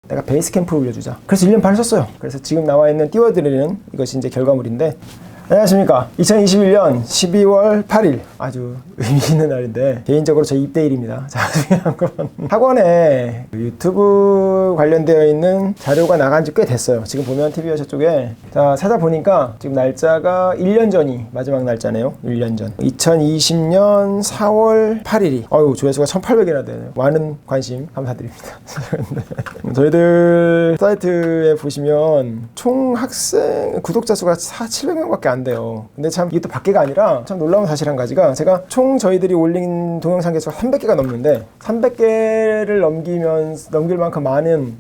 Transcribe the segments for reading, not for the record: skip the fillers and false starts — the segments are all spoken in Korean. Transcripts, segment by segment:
내가 베이스 캠프를 올려주자. 그래서 1년 반을 썼어요. 그래서 지금 나와 있는 띄워드리는 이것이 이제 결과물인데, 안녕하십니까. 2021년 12월 8일 아주 의미 있는 날인데 개인적으로 저 입대일입니다. 자, 중요한 건 학원에 유튜브 관련되어 있는 자료가 나간 지 꽤 됐어요. 지금 보면 TV여셔 쪽에 자 찾아보니까 지금 날짜가 1년 전이 마지막 날짜네요. 1년 전 2020년 4월 8일이 어유 조회수가 1800이나 되네요. 많은 관심 감사드립니다. 저희들 사이트에 보시면 총 학생 구독자 수가 700명밖에 안 돼요. 근데 참 이게 또 밖에가 아니라 참 놀라운 사실 한 가지가, 제가 총 저희들이 올린 동영상 개수가 300개가 넘는데 300개를 넘길 만큼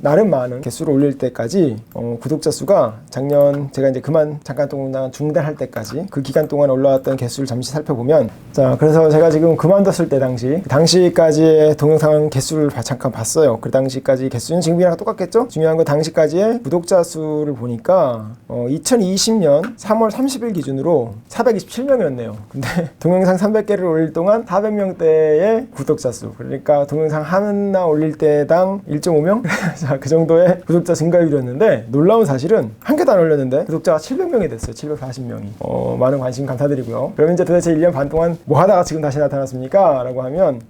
나름 많은 개수를 올릴 때까지 구독자 수가 작년 제가 이제 잠깐 동안 중단할 때까지 그 기간 동안 올라왔던 개수를 잠시 살펴보면, 자 그래서 제가 지금 그만뒀을 때 당시까지의 동영상 개수를 잠깐 봤어요. 그 당시까지 개수는 지금이랑 똑같겠죠? 중요한 건 당시까지의 구독자 수를 보니까 2020년 3월 30일 기준으로 427명이었네요. 근데 동영상 300개를 올릴 동안 400명대의 구독자 수, 그러니까 동영상 하나 올릴 때당 1.5명? 자, 그 정도의 구독자 증가율이었는데, 놀라운 사실은 한 개도 안 올렸는데 구독자가 700명이 됐어요. 740명이. 많은 관심 감사드리고요. 그럼 이제 도대체 1년 반 동안 뭐 하다가 지금 다시 나타났습니까? 라고 하면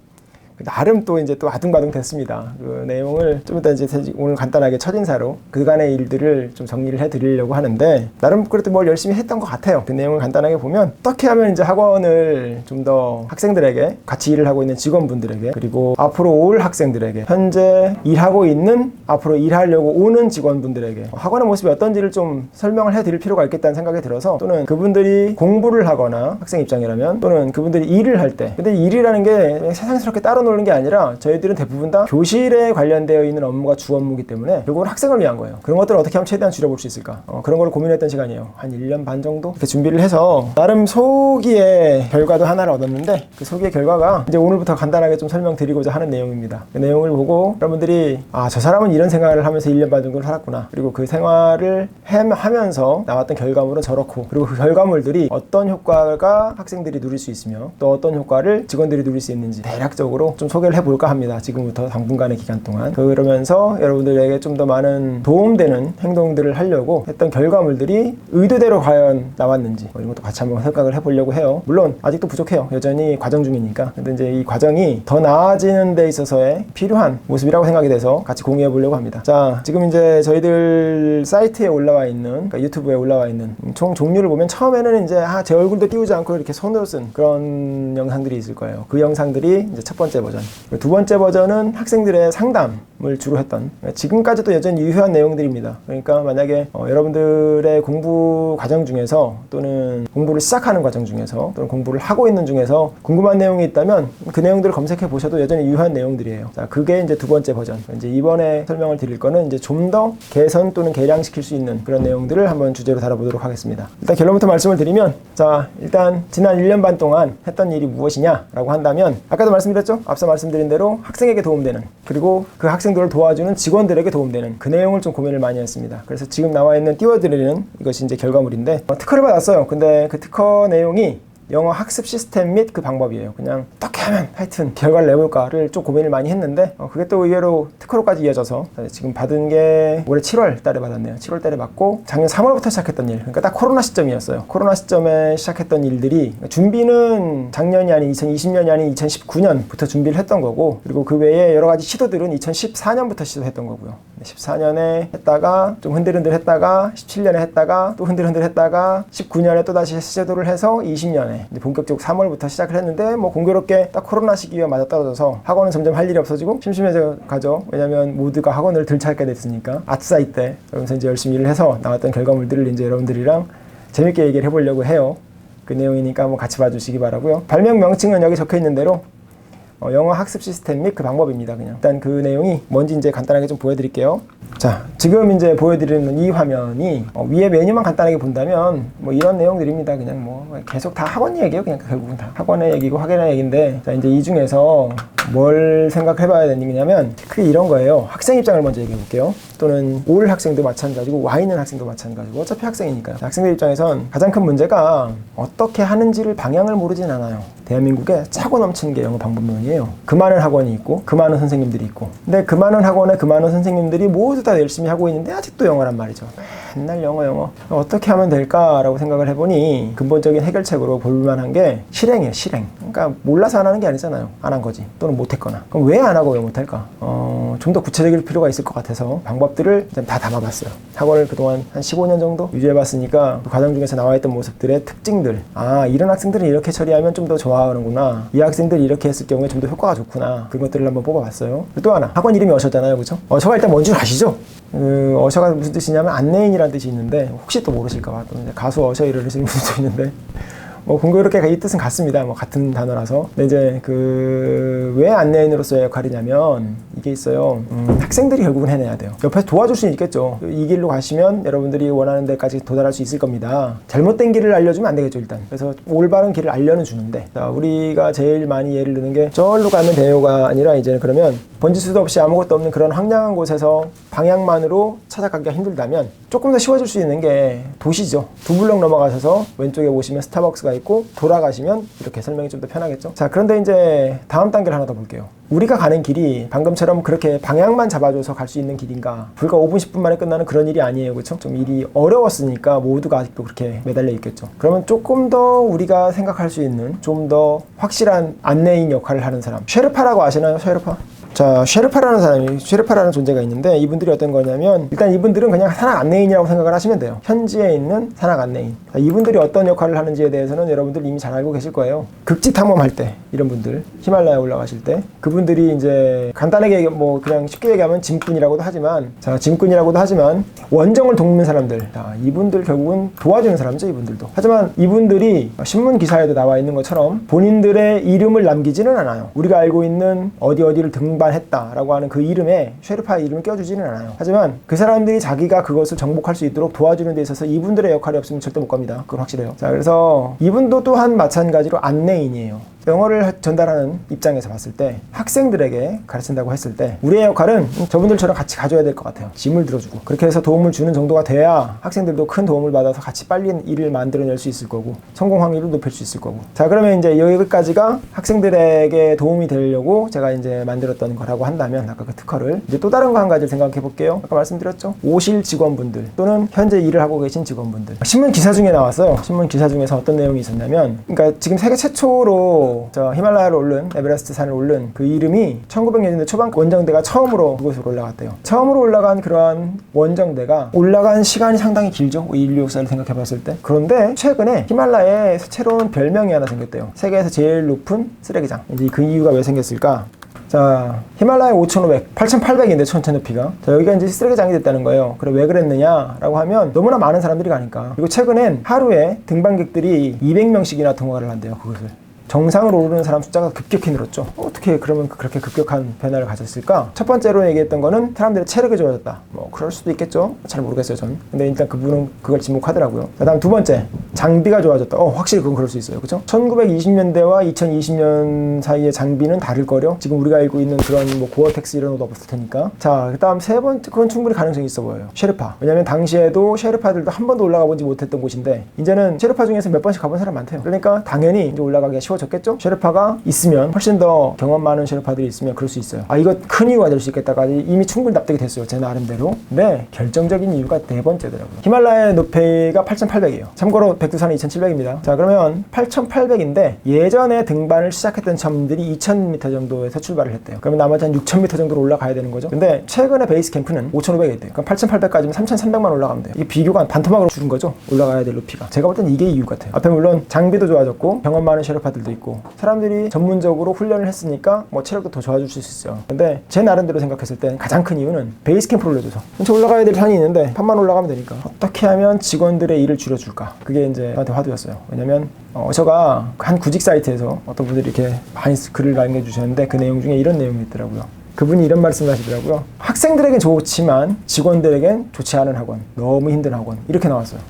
나름 또 이제 또 아둥바둥 됐습니다. 그 내용을 좀 이따 이제 오늘 간단하게 첫인사로 그간의 일들을 좀 정리를 해드리려고 하는데, 나름 그래도 뭘 열심히 했던 것 같아요. 그 내용을 간단하게 보면, 어떻게 하면 이제 학원을 좀 더 학생들에게, 같이 일을 하고 있는 직원분들에게, 그리고 앞으로 올 학생들에게, 현재 일하고 있는 앞으로 일하려고 오는 직원분들에게 학원의 모습이 어떤지를 좀 설명을 해드릴 필요가 있겠다는 생각이 들어서, 또는 그분들이 공부를 하거나 학생 입장이라면, 또는 그분들이 일을 할 때, 근데 일이라는 게 세상스럽게 따로 놓는 게 아니라 저희들은 대부분 다 교실에 관련되어 있는 업무가 주 업무이기 때문에 결국은 학생을 위한 거예요. 그런 것들을 어떻게 하면 최대한 줄여볼 수 있을까, 그런 걸 고민했던 시간이에요. 한 1년 반 정도 이렇게 준비를 해서 나름 소기의 결과도 하나를 얻었는데, 그 소기의 결과가 이제 오늘부터 간단하게 좀 설명드리고자 하는 내용입니다. 그 내용을 보고 여러분들이 저 사람은 이런 생활을 하면서 1년 반 정도를 살았구나, 그리고 그 생활을 하면서 나왔던 결과물은 저렇고, 그리고 그 결과물들이 어떤 효과가 학생들이 누릴 수 있으며 또 어떤 효과를 직원들이 누릴 수 있는지 대략적으로 좀 소개를 해볼까 합니다. 지금부터 당분간의 기간 동안. 그러면서 여러분들에게 좀 더 많은 도움되는 행동들을 하려고 했던 결과물들이 의도대로 과연 나왔는지 이런 것도 같이 한번 생각을 해보려고 해요. 물론 아직도 부족해요. 여전히 과정 중이니까. 근데 이제 이 과정이 더 나아지는 데 있어서의 필요한 모습이라고 생각이 돼서 같이 공유해 보려고 합니다. 자, 지금 이제 저희들 사이트에 올라와 있는, 그러니까 유튜브에 올라와 있는 총 종류를 보면, 처음에는 이제 제 얼굴도 띄우지 않고 이렇게 손으로 쓴 그런 영상들이 있을 거예요. 그 영상들이 이제 첫 번째 버전. 두 번째 버전은 학생들의 상담을 주로 했던, 지금까지도 여전히 유효한 내용들입니다. 그러니까 만약에 여러분들의 공부 과정 중에서, 또는 공부를 시작하는 과정 중에서, 또는 공부를 하고 있는 중에서 궁금한 내용이 있다면 그 내용들을 검색해 보셔도 여전히 유효한 내용들이에요. 자, 그게 이제 두 번째 버전. 이제 이번에 설명을 드릴 거는 이제 좀 더 개선 또는 개량시킬 수 있는 그런 내용들을 한번 주제로 다뤄보도록 하겠습니다. 일단 결론부터 말씀을 드리면, 자, 일단 지난 1년 반 동안 했던 일이 무엇이냐라고 한다면, 아까도 말씀드렸죠? 앞서 말씀드린 대로 학생에게 도움되는, 그리고 그 학생들을 도와주는 직원들에게 도움되는 그 내용을 좀 고민을 많이 했습니다. 그래서 지금 나와 있는 띄워드리는 이것이 이제 결과물인데, 특허를 받았어요. 근데 그 특허 내용이 영어 학습 시스템 및 그 방법이에요. 그냥 어떻게 하면 하여튼 결과를 내볼까를 좀 고민을 많이 했는데, 그게 또 의외로 특허로까지 이어져서 지금 받은 게 올해 7월 달에 받았네요. 7월 달에 받고 작년 3월부터 시작했던 일, 그러니까 딱 코로나 시점이었어요. 코로나 시점에 시작했던 일들이, 준비는 작년이 아닌 2020년이 아닌 2019년부터 준비를 했던 거고, 그리고 그 외에 여러 가지 시도들은 2014년부터 시도했던 거고요. 14년에 했다가 좀 흔들흔들 했다가, 17년에 했다가 또 흔들흔들 했다가, 19년에 또 다시 시도를 해서 20년에 이제 본격적으로 3월부터 시작을 했는데, 뭐 공교롭게 딱 코로나 시기와 맞아떨어져서 학원은 점점 할 일이 없어지고 심심해져 가죠. 왜냐면 모두가 학원을 들찾게 됐으니까. 아싸 이때. 그러면서 이제 열심히 일을 해서 나왔던 결과물들을 이제 여러분들이랑 재밌게 얘기를 해보려고 해요. 그 내용이니까 한번 같이 봐주시기 바라고요. 발명 명칭은 여기 적혀 있는 대로 영어 학습 시스템 및 그 방법입니다. 그냥 일단 그 내용이 뭔지 이제 간단하게 좀 보여드릴게요. 자, 지금 이제 보여드리는 이 화면이 위에 메뉴만 간단하게 본다면 뭐 이런 내용들입니다. 그냥 뭐 계속 다 학원 얘기예요. 그냥 결국은 다 학원의 얘기고 학원의 얘기인데, 자 이제 이 중에서 뭘 생각해봐야 되느냐면 그게 이런 거예요. 학생 입장을 먼저 얘기해 볼게요. 또는 올 학생도 마찬가지고 와 있는 학생도 마찬가지고 어차피 학생이니까요. 학생들 입장에선 가장 큰 문제가 어떻게 하는지를 방향을 모르진 않아요. 대한민국에 차고 넘치는 게 영어 방법론이에요. 그 많은 학원이 있고 그 많은 선생님들이 있고 근데 그 많은 학원에 그 많은 선생님들이 모두 다 열심히 하고 있는데 아직도 영어란 말이죠. 맨날 영어 어떻게 하면 될까라고 생각을 해보니 근본적인 해결책으로 볼만한 게 실행이에요. 실행. 그러니까 몰라서 안 하는 게 아니잖아요. 안 한 거지 또는 못했거나. 그럼 왜 안 하고 왜 못할까? 좀 더 구체적일 필요가 있을 것 같아서 방법들을 다 담아봤어요. 학원을 그동안 한 15년 정도 유지해봤으니까 그 과정 중에서 나와있던 모습들의 특징들, 이런 학생들은 이렇게 처리하면 좀 더 좋아하는구나, 이 학생들이 이렇게 했을 경우에 좀 더 효과가 좋구나, 그런 것들을 한번 뽑아봤어요. 또 하나, 학원 이름이 어셔잖아요, 그렇죠? 어셔가 일단 뭔 줄 아시죠? 어셔가 무슨 뜻이냐면 안내인이라는 뜻이 있는데 혹시 또 모르실까봐 또 가수 어셔 이러시는 분들도 있는데 공교롭게 이 뜻은 같습니다. 같은 단어라서. 근데 이제 왜 안내인으로서의 역할이냐면 이게 있어요. 학생들이 결국은 해내야 돼요. 옆에서 도와줄 수는 있겠죠. 이 길로 가시면 여러분들이 원하는 데까지 도달할 수 있을 겁니다. 잘못된 길을 알려주면 안 되겠죠, 일단. 그래서 올바른 길을 알려는 주는데, 자, 우리가 제일 많이 예를 드는 게 저기로 가면 돼요가 아니라 이제는 그러면 번지수도 없이 아무것도 없는 그런 황량한 곳에서 방향만으로 찾아가기가 힘들다면 조금 더 쉬워질 수 있는 게 도시죠. 두 블럭 넘어가셔서 왼쪽에 보시면 스타벅스가 있고 돌아가시면 이렇게 설명이 좀 더 편하겠죠. 자, 그런데 이제 다음 단계를 하나 더 볼게요. 우리가 가는 길이 방금처럼 그렇게 방향만 잡아줘서 갈 수 있는 길인가? 불과 5분 10분 만에 끝나는 그런 일이 아니에요, 그렇죠? 좀 일이 어려웠으니까 모두가 아직도 그렇게 매달려 있겠죠. 그러면 조금 더 우리가 생각할 수 있는 좀 더 확실한 안내인 역할을 하는 사람, 쉐르파라고 아시나요? 쉐르파? 자, 쉐르파라는 존재가 있는데 이분들이 어떤 거냐면 일단 이분들은 그냥 산악 안내인이라고 생각을 하시면 돼요. 현지에 있는 산악 안내인. 자, 이분들이 어떤 역할을 하는지에 대해서는 여러분들 이미 잘 알고 계실 거예요. 극지 탐험할 때 이런 분들, 히말라야 올라가실 때 그분들이 이제 간단하게 그냥 쉽게 얘기하면 짐꾼이라고도 하지만, 자, 짐꾼이라고도 하지만 원정을 돕는 사람들, 자, 이분들 결국은 도와주는 사람이죠, 이분들도. 하지만 이분들이 신문 기사에도 나와 있는 것처럼 본인들의 이름을 남기지는 않아요. 우리가 알고 있는 어디를 등반했다라고 하는 그 이름에 쉐르파의 이름을 껴주지는 않아요. 하지만 그 사람들이 자기가 그것을 정복할 수 있도록 도와주는 데 있어서 이분들의 역할이 없으면 절대 못 갑니다. 그건 확실해요. 자, 그래서 이분도 또한 마찬가지로 안내인이에요. 영어를 전달하는 입장에서 봤을 때 학생들에게 가르친다고 했을 때 우리의 역할은 저분들처럼 같이 가줘야 될 것 같아요. 짐을 들어주고 그렇게 해서 도움을 주는 정도가 돼야 학생들도 큰 도움을 받아서 같이 빨리 일을 만들어낼 수 있을 거고 성공 확률을 높일 수 있을 거고. 자, 그러면 이제 여기까지가 학생들에게 도움이 되려고 제가 이제 만들었던 거라고 한다면 아까 그 특허를 이제 또 다른 거 한 가지를 생각해 볼게요. 아까 말씀드렸죠? 오실 직원분들 또는 현재 일을 하고 계신 직원분들, 신문 기사 중에 나왔어요. 신문 기사 중에서 어떤 내용이 있었냐면, 그러니까 지금 세계 최초로 저 히말라야를 오른, 에베레스트 산을 오른 그 이름이 1900년대 초반 원정대가 처음으로 그곳으로 올라갔대요. 처음으로 올라간 그러한 원정대가 올라간 시간이 상당히 길죠. 인류 역사를 생각해 봤을 때. 그런데 최근에 히말라야에 새로운 별명이 하나 생겼대요. 세계에서 제일 높은 쓰레기장. 이제 그 이유가 왜 생겼을까? 자, 히말라야 5,500, 8,800인데 천체 높이가. 자, 여기가 이제 쓰레기장이 됐다는 거예요. 그래, 왜 그랬느냐라고 하면 너무나 많은 사람들이 가니까. 그리고 최근엔 하루에 등반객들이 200명씩이나 통과를 한대요, 그것을. 정상으로 오르는 사람 숫자가 급격히 늘었죠. 어떻게 그러면 그렇게 급격한 변화를 가졌을까? 첫 번째로 얘기했던 거는 사람들의 체력이 좋아졌다. 그럴 수도 있겠죠. 잘 모르겠어요, 전. 근데 일단 그분은 그걸 지목하더라고요. 그다음 두 번째, 장비가 좋아졌다. 확실히 그건 그럴 수 있어요. 그렇죠? 1920년대와 2020년 사이의 장비는 다를 거려. 지금 우리가 알고 있는 그런 고어텍스 이런 것도 없을 테니까. 자, 그다음 세 번째, 그건 충분히 가능성이 있어 보여요. 쉐르파. 왜냐면 당시에도 쉐르파들도 한 번도 올라가 보지 못했던 곳인데 이제는 쉐르파 중에서 몇 번씩 가본 사람 많대요. 그러니까 당연히 이제 올라가기가 쉬워졌겠죠? 쉐르파가 있으면, 훨씬 더 경험 많은 쉐르파들이 있으면 그럴 수 있어요. 이거 큰 이유가 될 수 있겠다까지 이미 충분히 납득이 됐어요, 제 나름대로. 근데 결정적인 이유가 네 번째더라고요. 히말라야의 높이가 8,800이에요. 참고로 백두산은 2,700입니다. 자, 그러면 8,800인데 예전에 등반을 시작했던 점들이 2,000m 정도에서 출발을 했대요. 그러면 나머지 한 6,000m 정도로 올라가야 되는 거죠. 근데 최근에 베이스 캠프는 5,500이 있대요. 그럼 8,800까지면 3,300만 올라가면 돼요. 이게 비교가 반토막으로 줄은 거죠, 올라가야 될 높이가. 제가 볼 땐 이게 이유 같아요. 앞에 물론 장비도 좋아졌고 경험 많은 쉐르파들도 있고 사람들이 전문적으로 훈련을 했으니까 체력도 더 좋아질 수 있어요. 근데 제 나름대로 생각했을 때 가장 큰 이유는 베이스 캠프를 올려줘서 전체 올라가야 될 편이 있는데 판만 올라가면 되니까 어떻게 하면 직원들의 일을 줄여줄까, 그게 이제 저한테 화두였어요. 왜냐면 어셔가 한 구직 사이트에서 어떤 분들이 이렇게 많이 글을 남겨주셨는데 그 내용 중에 이런 내용이 있더라고요. 그분이 이런 말씀을 하시더라고요. 학생들에겐 좋지만 직원들에겐 좋지 않은 학원, 너무 힘든 학원, 이렇게 나왔어요.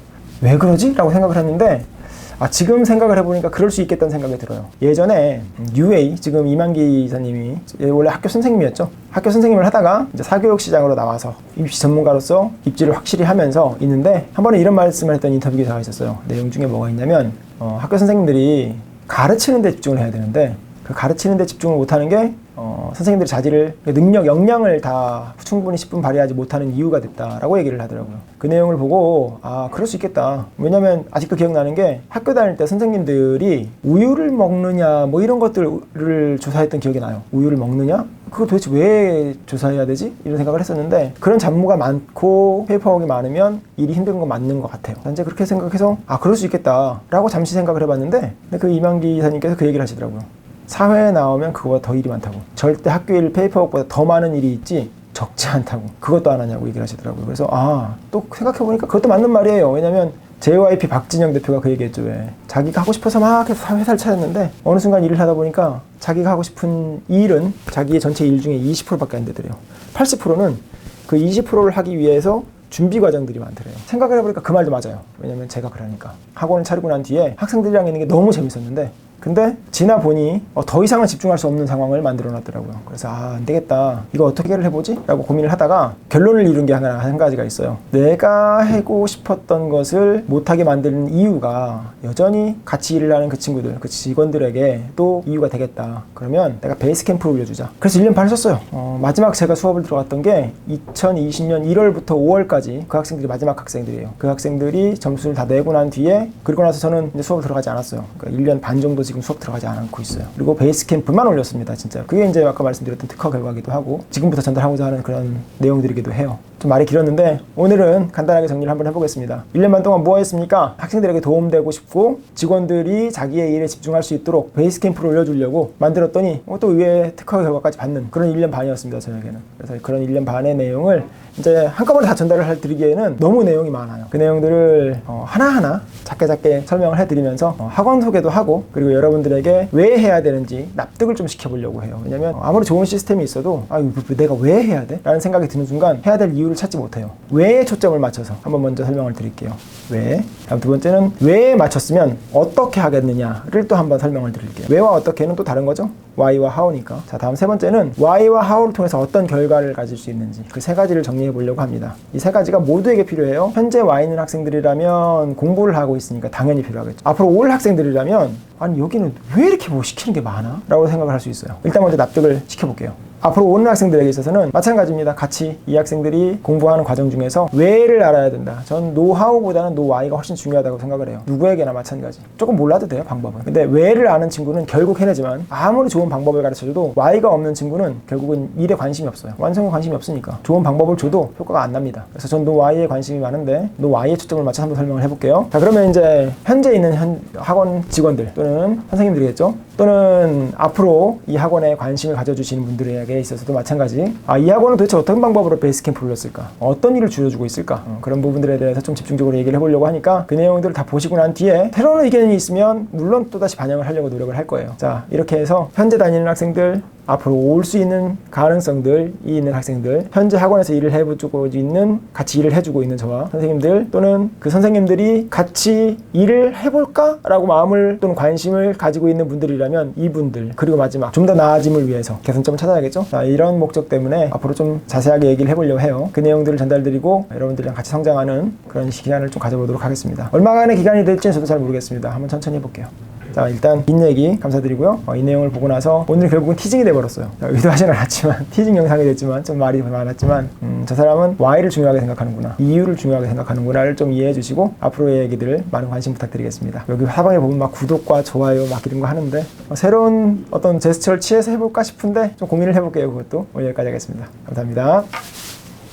왜 그러지? 라고 생각을 했는데 지금 생각을 해보니까 그럴 수 있겠다는 생각이 들어요. 예전에 UA, 지금 이만기 이사님이 원래 학교 선생님이었죠. 학교 선생님을 하다가 이제 사교육 시장으로 나와서 입시 전문가로서 입지를 확실히 하면서 있는데, 한 번에 이런 말씀을 했던 인터뷰 기사가 있었어요. 내용 중에 뭐가 있냐면 학교 선생님들이 가르치는 데 집중을 해야 되는데, 그 가르치는 데 집중을 못하는 게 선생님들의 자질을, 능력, 역량을 다 충분히 10분 발휘하지 못하는 이유가 됐다라고 얘기를 하더라고요. 그 내용을 보고 그럴 수 있겠다. 왜냐면 아직도 기억나는 게, 학교 다닐 때 선생님들이 우유를 먹느냐 뭐 이런 것들을 조사했던 기억이 나요. 우유를 먹느냐? 그거 도대체 왜 조사해야 되지? 이런 생각을 했었는데, 그런 잡무가 많고 페이퍼워크가 많으면 일이 힘든 건 맞는 것 같아요. 이제 그렇게 생각해서 그럴 수 있겠다 라고 잠시 생각을 해봤는데, 근데 그 이만기 이사님께서 그 얘기를 하시더라고요. 사회에 나오면 그거보다 더 일이 많다고. 절대 학교 일 페이퍼워크보다 더 많은 일이 있지 적지 않다고. 그것도 안 하냐고 얘기를 하시더라고요. 그래서 또 생각해보니까 그것도 맞는 말이에요. 왜냐면 JYP 박진영 대표가 그 얘기했죠. 왜? 자기가 하고 싶어서 막 해서 회사를 차렸는데 어느 순간 일을 하다 보니까 자기가 하고 싶은 일은 자기의 전체 일 중에 20%밖에 안 되더래요. 80%는 그 20%를 하기 위해서 준비 과정들이 많더래요. 생각을 해보니까 그 말도 맞아요. 왜냐면 제가 그러니까 학원을 차리고 난 뒤에 학생들이랑 있는 게 너무 재밌었는데, 근데 지나 보니 더 이상은 집중할 수 없는 상황을 만들어 놨더라고요. 그래서 안 되겠다, 이거 어떻게 해결을 해보지? 라고 고민을 하다가 결론을 이룬 게 한 가지가 있어요. 내가 하고 싶었던 것을 못하게 만드는 이유가 여전히 같이 일을 하는 그 친구들, 그 직원들에게 또 이유가 되겠다. 그러면 내가 베이스 캠프를 올려주자. 그래서 1년 반 썼어요. 마지막 제가 수업을 들어갔던 게 2020년 1월부터 5월까지 그 학생들이 마지막 학생들이에요. 그 학생들이 점수를 다 내고 난 뒤에, 그리고 나서 저는 이제 수업을 들어가지 않았어요. 그러니까 1년 반 정도 지금 수업 들어가지 않고 있어요. 그리고 베이스 캠프만 올렸습니다. 진짜 그게 이제 아까 말씀드렸던 특화 결과기도 하고 지금부터 전달하고자 하는 그런 내용들이기도 해요. 좀 말이 길었는데 오늘은 간단하게 정리를 한번 해보겠습니다. 1년 반 동안 뭐 했습니까? 학생들에게 도움되고 싶고 직원들이 자기의 일에 집중할 수 있도록 베이스 캠프를 올려주려고 만들었더니 또 의외의 특화 결과까지 받는 그런 1년 반이었습니다. 저에게는. 그래서 그런 1년 반의 내용을 이제 한꺼번에 다 전달을 드리기에는 너무 내용이 많아요. 그 내용들을 하나하나 작게 설명을 해드리면서 학원 소개도 하고, 그리고 여러분들에게 왜 해야 되는지 납득을 좀 시켜보려고 해요. 왜냐면 아무리 좋은 시스템이 있어도 내가 왜 해야 돼? 라는 생각이 드는 순간 해야 될 이유를 찾지 못해요. 왜에 초점을 맞춰서 한번 먼저 설명을 드릴게요. 왜? 다음 두 번째는 왜에 맞췄으면 어떻게 하겠느냐를 또 한번 설명을 드릴게요. 왜와 어떻게는 또 다른 거죠? why와 how니까. 자, 다음 세 번째는 why와 how를 통해서 어떤 결과를 가질 수 있는지, 그 세 가지를 정리해 보려고 합니다. 이 세 가지가 모두에게 필요해요. 현재 와 있는 학생들이라면 공부를 하고 있으니까 당연히 필요하겠죠. 앞으로 올 학생들이라면 여기는 왜 이렇게 뭐 시키는 게 많아? 라고 생각을 할 수 있어요. 일단 먼저 납득을 시켜볼게요. 앞으로 오는 학생들에게 있어서는 마찬가지입니다. 같이 이 학생들이 공부하는 과정 중에서 왜를 알아야 된다. 전 노하우보다는 노와이가 훨씬 중요하다고 생각을 해요. 누구에게나 마찬가지. 조금 몰라도 돼요, 방법은. 근데 왜를 아는 친구는 결국 해내지만, 아무리 좋은 방법을 가르쳐줘도 와이가 없는 친구는 결국은 일에 관심이 없어요. 완성에 관심이 없으니까 좋은 방법을 줘도 효과가 안 납니다. 그래서 전 노와이에 관심이 많은데 노와이에 초점을 맞춰서 한번 설명을 해볼게요. 자, 그러면 이제 현재 있는 학원 직원들 또는 선생님들이겠죠, 또는 앞으로 이 학원에 관심을 가져주시는 분들에게 있어서도 마찬가지. 이 학원은 도대체 어떤 방법으로 베이스 캠프를 올렸을까? 어떤 일을 줄여주고 있을까? 그런 부분들에 대해서 좀 집중적으로 얘기를 해보려고 하니까, 그 내용들을 다 보시고 난 뒤에 새로운 의견이 있으면 물론 또다시 반영을 하려고 노력을 할 거예요. 자, 이렇게 해서 현재 다니는 학생들, 앞으로 올 수 있는 가능성들이 있는 학생들, 현재 학원에서 일을 해주고 있는, 같이 일을 해주고 있는 저와 선생님들, 또는 그 선생님들이 같이 일을 해볼까? 라고 마음을 또는 관심을 가지고 있는 분들이라면 이분들, 그리고 마지막 좀 더 나아짐을 위해서 개선점을 찾아야겠죠? 자, 이런 목적 때문에 앞으로 좀 자세하게 얘기를 해보려고 해요. 그 내용들을 전달드리고 여러분들이랑 같이 성장하는 그런 시간을 좀 가져보도록 하겠습니다. 얼마간의 기간이 될지는 저도 잘 모르겠습니다. 한번 천천히 해볼게요. 자, 일단 긴 얘기 감사드리고요. 이 내용을 보고 나서 오늘 결국은 티징이 돼버렸어요. 의도하지는 않았지만 티징 영상이 됐지만 좀 말이 많았지만 저 사람은 Y를 중요하게 생각하는구나, 이유를 중요하게 생각하는구나를 좀 이해해 주시고 앞으로의 얘기들 많은 관심 부탁드리겠습니다. 여기 하방에 보면 막 구독과 좋아요 막 이런 거 하는데 새로운 어떤 제스처를 취해서 해볼까 싶은데 좀 고민을 해볼게요. 그것도 오늘 여기까지 하겠습니다. 감사합니다.